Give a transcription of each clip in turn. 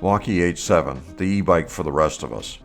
Wallke H7, the e-bike for the rest of us.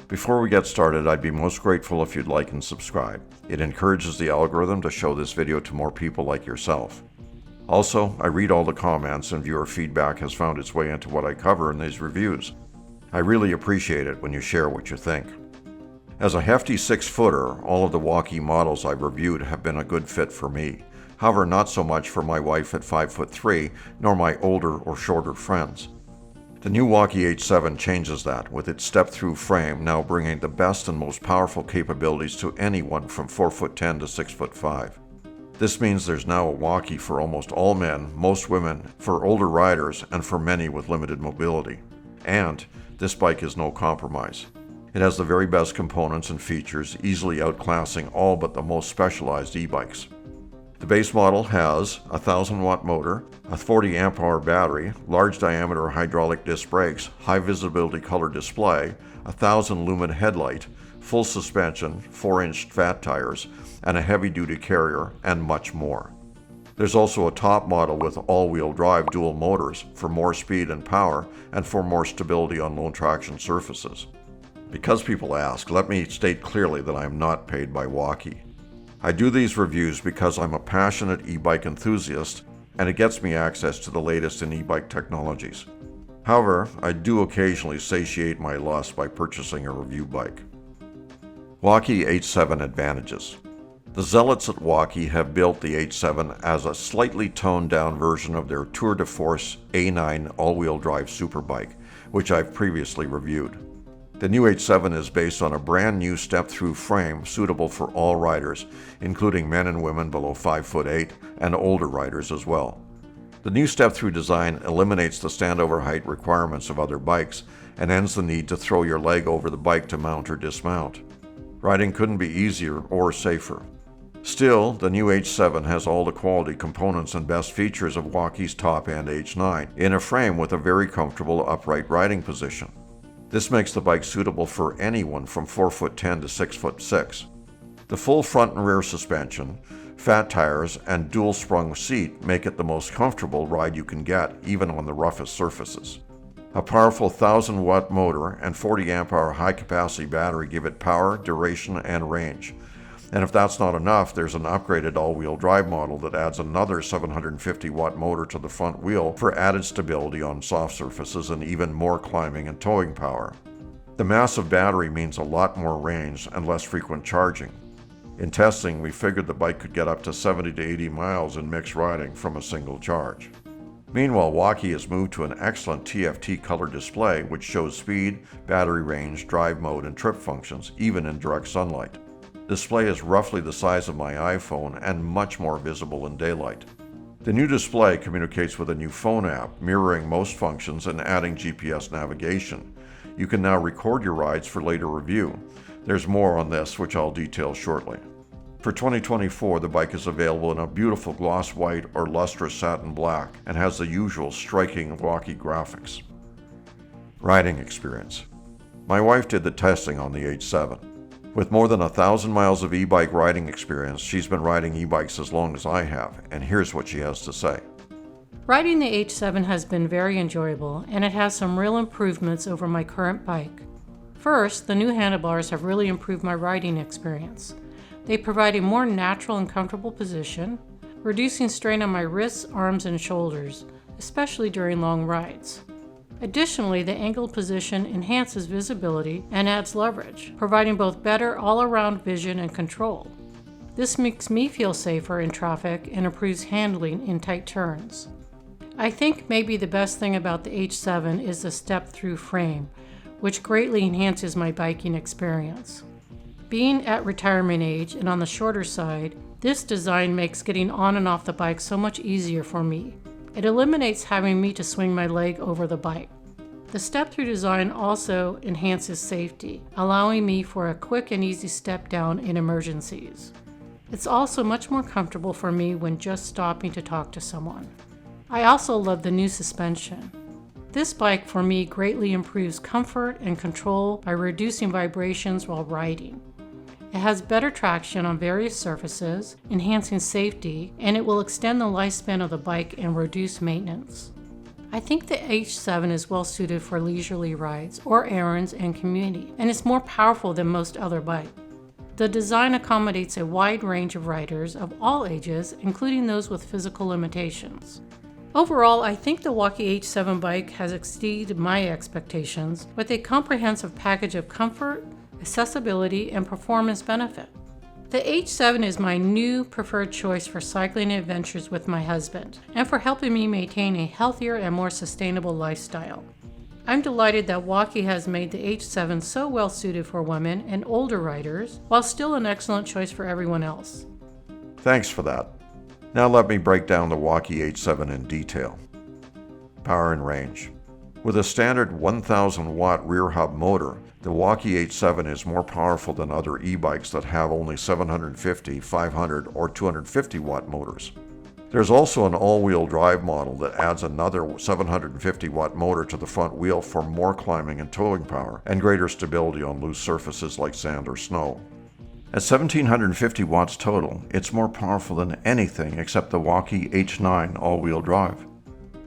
Before we get started, I'd be most grateful if you'd like and subscribe. It encourages the algorithm to show this video to more people like yourself. Also, I read all the comments and viewer feedback has found its way into what I cover in these reviews. I really appreciate it when you share what you think. As a hefty 6-footer, all of the Wallke models I've reviewed have been a good fit for me. However, not so much for my wife at 5'3", nor my older or shorter friends. The new Wallke H7 changes that, with its step-through frame now bringing the best and most powerful capabilities to anyone from 4'10" to 6'5". This means there's now a Wallke for almost all men, most women, for older riders, and for many with limited mobility. And this bike is no compromise. It has the very best components and features, easily outclassing all but the most specialized e-bikes. The base model has a 1000-watt motor, a 40 amp-hour battery, large diameter hydraulic disc brakes, high visibility color display, a 1000-lumen headlight, full suspension, 4-inch fat tires, and a heavy-duty carrier, and much more. There's also a top model with all-wheel drive dual motors for more speed and power and for more stability on low traction surfaces. Because people ask, let me state clearly that I am not paid by Wallke. I do these reviews because I'm a passionate e-bike enthusiast and it gets me access to the latest in e-bike technologies. However, I do occasionally satiate my lust by purchasing a review bike. Wallke H7 advantages. The zealots at Wallke have built the H7 as a slightly toned down version of their Tour de Force A9 all-wheel drive superbike, which I've previously reviewed. The new H7 is based on a brand new step-through frame suitable for all riders, including men and women below 5'8" and older riders as well. The new step-through design eliminates the standover height requirements of other bikes and ends the need to throw your leg over the bike to mount or dismount. Riding couldn't be easier or safer. Still, the new H7 has all the quality components and best features of Wallke's top-end H9 in a frame with a very comfortable upright riding position. This makes the bike suitable for anyone from 4'10" to 6'6". The full front and rear suspension, fat tires, and dual-sprung seat make it the most comfortable ride you can get, even on the roughest surfaces. A powerful 1000-watt motor and 40 amp-hour high-capacity battery give it power, duration, and range. And if that's not enough, there's an upgraded all-wheel drive model that adds another 750-watt motor to the front wheel for added stability on soft surfaces and even more climbing and towing power. The massive battery means a lot more range and less frequent charging. In testing, we figured the bike could get up to 70 to 80 miles in mixed riding from a single charge. Meanwhile, Wallke has moved to an excellent TFT color display which shows speed, battery range, drive mode, and trip functions, even in direct sunlight. The display is roughly the size of my iPhone and much more visible in daylight. The new display communicates with a new phone app, mirroring most functions and adding GPS navigation. You can now record your rides for later review. There's more on this, which I'll detail shortly. For 2024, the bike is available in a beautiful gloss white or lustrous satin black and has the usual striking Wallke graphics. Riding experience. My wife did the testing on the H7. With more than 1,000 miles of e-bike riding experience, she's been riding e-bikes as long as I have, and here's what she has to say. Riding the H7 has been very enjoyable, and it has some real improvements over my current bike. First, the new handlebars have really improved my riding experience. They provide a more natural and comfortable position, reducing strain on my wrists, arms, and shoulders, especially during long rides. Additionally, the angled position enhances visibility and adds leverage, providing both better all-around vision and control. This makes me feel safer in traffic and improves handling in tight turns. I think maybe the best thing about the H7 is the step-through frame, which greatly enhances my biking experience. Being at retirement age and on the shorter side, this design makes getting on and off the bike so much easier for me. It eliminates having me to swing my leg over the bike. The step-through design also enhances safety, allowing me for a quick and easy step down in emergencies. It's also much more comfortable for me when just stopping to talk to someone. I also love the new suspension. This bike for me greatly improves comfort and control by reducing vibrations while riding. It has better traction on various surfaces, enhancing safety, and it will extend the lifespan of the bike and reduce maintenance. I think the H7 is well suited for leisurely rides or errands and community, and is more powerful than most other bikes. The design accommodates a wide range of riders of all ages, including those with physical limitations. Overall, I think the Wallke H7 bike has exceeded my expectations with a comprehensive package of comfort, accessibility, and performance benefit. The H7 is my new preferred choice for cycling adventures with my husband, and for helping me maintain a healthier and more sustainable lifestyle. I'm delighted that Wallke has made the H7 so well suited for women and older riders, while still an excellent choice for everyone else. Thanks for that. Now let me break down the Wallke H7 in detail. Power and range. With a standard 1000 watt rear hub motor, the Wallke H7 is more powerful than other e-bikes that have only 750, 500, or 250 watt motors. There's also an all-wheel drive model that adds another 750 watt motor to the front wheel for more climbing and towing power and greater stability on loose surfaces like sand or snow. At 1750 watts total, it's more powerful than anything except the Wallke H9 all-wheel drive.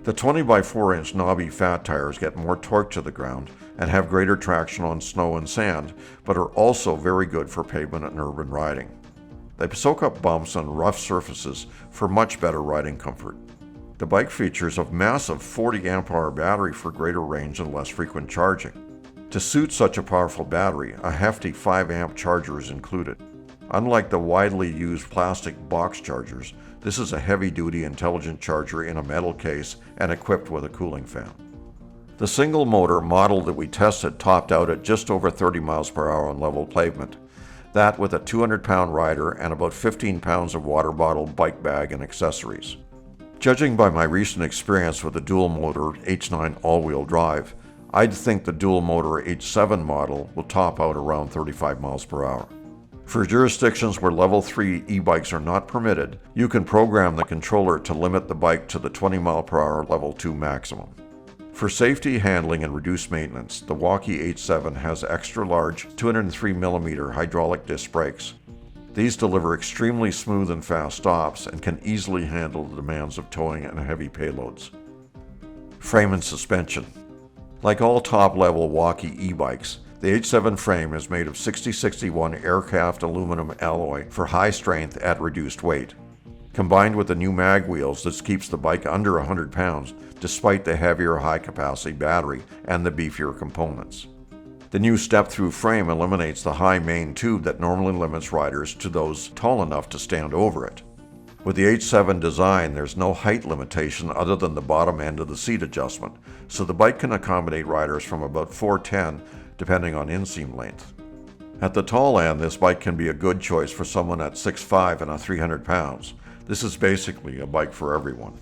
The 20x4-inch knobby fat tires get more torque to the ground and have greater traction on snow and sand, but are also very good for pavement and urban riding. They soak up bumps and rough surfaces for much better riding comfort. The bike features a massive 40 amp-hour battery for greater range and less frequent charging. To suit such a powerful battery, a hefty 5 amp charger is included. Unlike the widely used plastic box chargers, this is a heavy-duty intelligent charger in a metal case and equipped with a cooling fan. The single motor model that we tested topped out at just over 30 miles per hour on level pavement. That with a 200-pound rider and about 15 pounds of water bottle, bike bag, and accessories. Judging by my recent experience with the dual motor H9 all-wheel drive, I'd think the dual motor H7 model will top out around 35 miles per hour. For jurisdictions where level 3 e-bikes are not permitted, you can program the controller to limit the bike to the 20 mile per hour level 2 maximum. For safety, handling, and reduced maintenance, the Wallke H7 has extra-large 203mm hydraulic disc brakes. These deliver extremely smooth and fast stops and can easily handle the demands of towing and heavy payloads. Frame and suspension. Like all top-level Wallke e-bikes, the H7 frame is made of 6061 aircraft aluminum alloy for high strength at reduced weight. Combined with the new mag wheels, this keeps the bike under 100 pounds despite the heavier high-capacity battery and the beefier components. The new step-through frame eliminates the high main tube that normally limits riders to those tall enough to stand over it. With the H7 design, there's no height limitation other than the bottom end of the seat adjustment, so the bike can accommodate riders from about 4'10", depending on inseam length. At the tall end, this bike can be a good choice for someone at 6'5" and 300 pounds. This is basically a bike for everyone.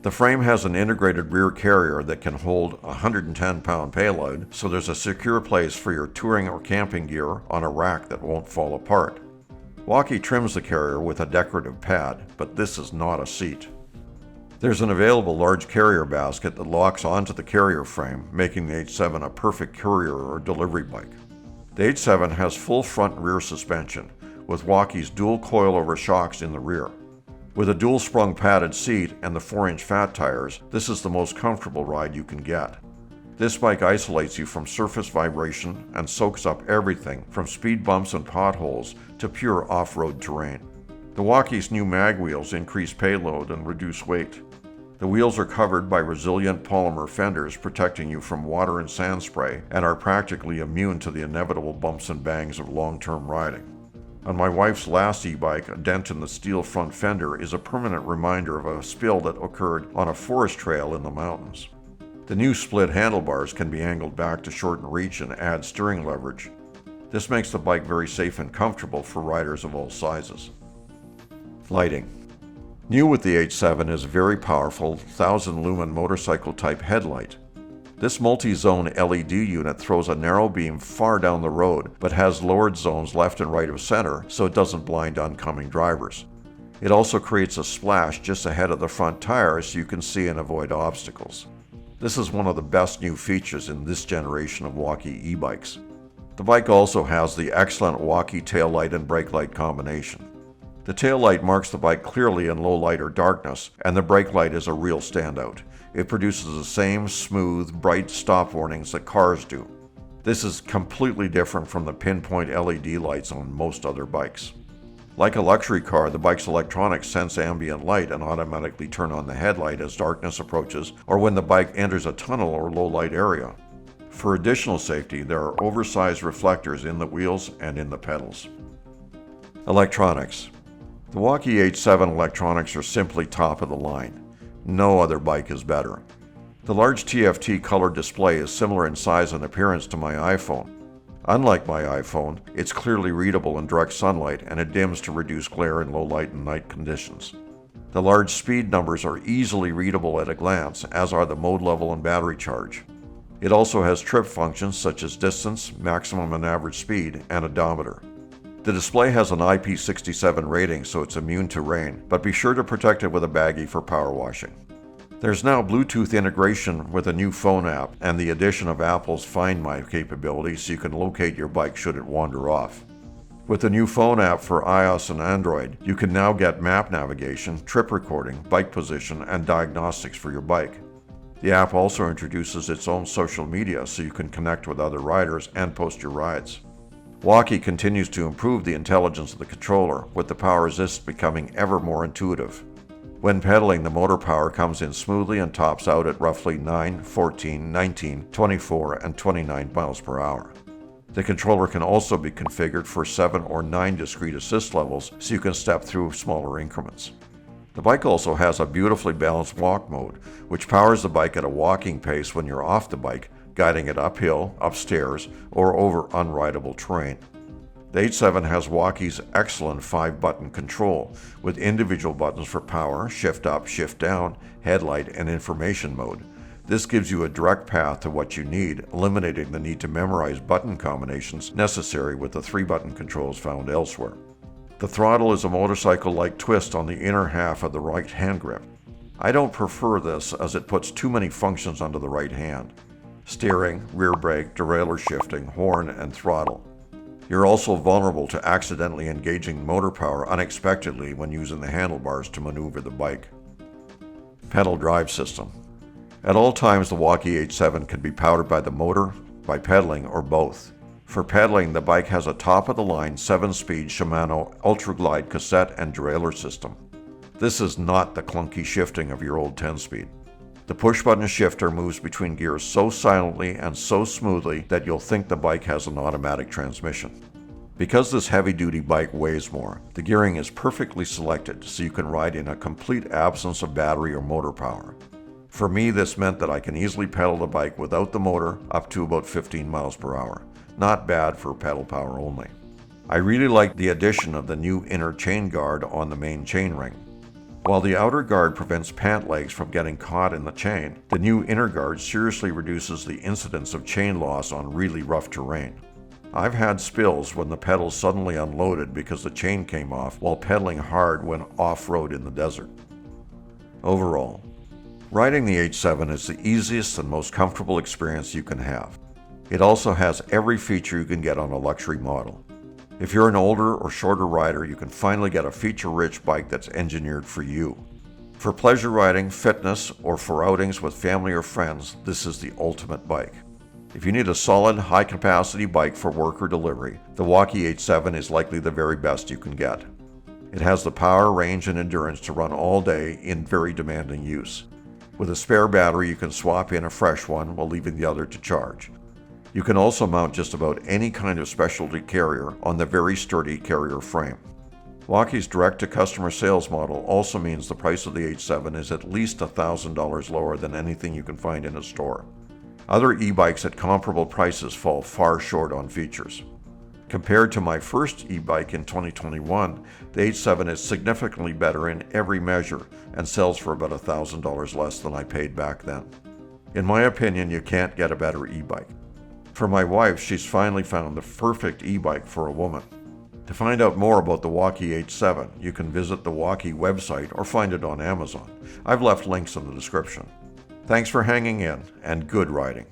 The frame has an integrated rear carrier that can hold a 110-pound payload, so there's a secure place for your touring or camping gear on a rack that won't fall apart. Wallke trims the carrier with a decorative pad, but this is not a seat. There's an available large carrier basket that locks onto the carrier frame, making the H7 a perfect courier or delivery bike. The H7 has full front and rear suspension, with Wallke's dual coilover shocks in the rear. With a dual-sprung padded seat and the 4-inch fat tires, this is the most comfortable ride you can get. This bike isolates you from surface vibration and soaks up everything from speed bumps and potholes to pure off-road terrain. The Wallke's new mag wheels increase payload and reduce weight. The wheels are covered by resilient polymer fenders protecting you from water and sand spray and are practically immune to the inevitable bumps and bangs of long-term riding. On my wife's last e-bike, a dent in the steel front fender is a permanent reminder of a spill that occurred on a forest trail in the mountains. The new split handlebars can be angled back to shorten reach and add steering leverage. This makes the bike very safe and comfortable for riders of all sizes. Lighting. New with the H7 is a very powerful 1000-lumen motorcycle-type headlight. This multi-zone LED unit throws a narrow beam far down the road, but has lowered zones left and right of center so it doesn't blind oncoming drivers. It also creates a splash just ahead of the front tires so you can see and avoid obstacles. This is one of the best new features in this generation of Wallke e-bikes. The bike also has the excellent Wallke taillight and brake light combination. The taillight marks the bike clearly in low light or darkness, and the brake light is a real standout. it produces the same smooth, bright stop warnings that cars do. This is completely different from the pinpoint LED lights on most other bikes. Like a luxury car, the bike's electronics sense ambient light and automatically turn on the headlight as darkness approaches or when the bike enters a tunnel or low light area. For additional safety, there are oversized reflectors in the wheels and in the pedals. Electronics. The Wallke H7 electronics are simply top of the line. No other bike is better. The large TFT color display is similar in size and appearance to my iPhone. Unlike my iPhone, it's clearly readable in direct sunlight and it dims to reduce glare in low light and night conditions. The large speed numbers are easily readable at a glance, as are the mode level and battery charge. It also has trip functions such as distance, maximum and average speed, and odometer. The display has an IP67 rating, so it's immune to rain, but be sure to protect it with a baggie for power washing. There's now Bluetooth integration with a new phone app and the addition of Apple's Find My capability so you can locate your bike should it wander off. With the new phone app for iOS and Android, you can now get map navigation, trip recording, bike position, and diagnostics for your bike. The app also introduces its own social media so you can connect with other riders and post your rides. Wallke continues to improve the intelligence of the controller, with the power assist becoming ever more intuitive. When pedaling, the motor power comes in smoothly and tops out at roughly 9, 14, 19, 24, and 29 miles per hour. The controller can also be configured for 7 or 9 discrete assist levels so you can step through smaller increments. The bike also has a beautifully balanced walk mode, which powers the bike at a walking pace when you're off the bike, guiding it uphill, upstairs, or over unrideable terrain. The H7 has Wallke's excellent 5-button control, with individual buttons for power, shift up, shift down, headlight, and information mode. This gives you a direct path to what you need, eliminating the need to memorize button combinations necessary with the 3-button controls found elsewhere. The throttle is a motorcycle-like twist on the inner half of the right hand grip. I don't prefer this as it puts too many functions onto the right hand: steering, rear brake, derailleur shifting, horn, and throttle. You're also vulnerable to accidentally engaging motor power unexpectedly when using the handlebars to maneuver the bike. Pedal drive system. At all times, the Wallke H7 can be powered by the motor, by pedaling, or both. For pedaling, the bike has a top-of-the-line 7-speed Shimano Ultra Glide cassette and derailleur system. This is not the clunky shifting of your old 10-speed. The push-button shifter moves between gears so silently and so smoothly that you'll think the bike has an automatic transmission. Because this heavy-duty bike weighs more, the gearing is perfectly selected so you can ride in a complete absence of battery or motor power. For me, this meant that I can easily pedal the bike without the motor up to about 15 miles per hour. Not bad for pedal power only. I really like the addition of the new inner chain guard on the main chainring. While the outer guard prevents pant legs from getting caught in the chain, the new inner guard seriously reduces the incidence of chain loss on really rough terrain. I've had spills when the pedals suddenly unloaded because the chain came off while pedaling hard when off-road in the desert. Overall, riding the H7 is the easiest and most comfortable experience you can have. It also has every feature you can get on a luxury model. If you're an older or shorter rider, you can finally get a feature-rich bike that's engineered for you. For pleasure riding, fitness, or for outings with family or friends, this is the ultimate bike. If you need a solid, high-capacity bike for work or delivery, the Wallke H7 is likely the very best you can get. It has the power, range, and endurance to run all day in very demanding use. With a spare battery, you can swap in a fresh one while leaving the other to charge. You can also mount just about any kind of specialty carrier on the very sturdy carrier frame. Wallke's direct-to-customer sales model also means the price of the H7 is at least $1,000 lower than anything you can find in a store. Other e-bikes at comparable prices fall far short on features. Compared to my first e-bike in 2021, the H7 is significantly better in every measure and sells for about $1,000 less than I paid back then. In my opinion, you can't get a better e-bike. For my wife, she's finally found the perfect e-bike for a woman. To find out more about the Wallke H7, you can visit the Wallke website or find it on Amazon. I've left links in the description. Thanks for hanging in, and good riding.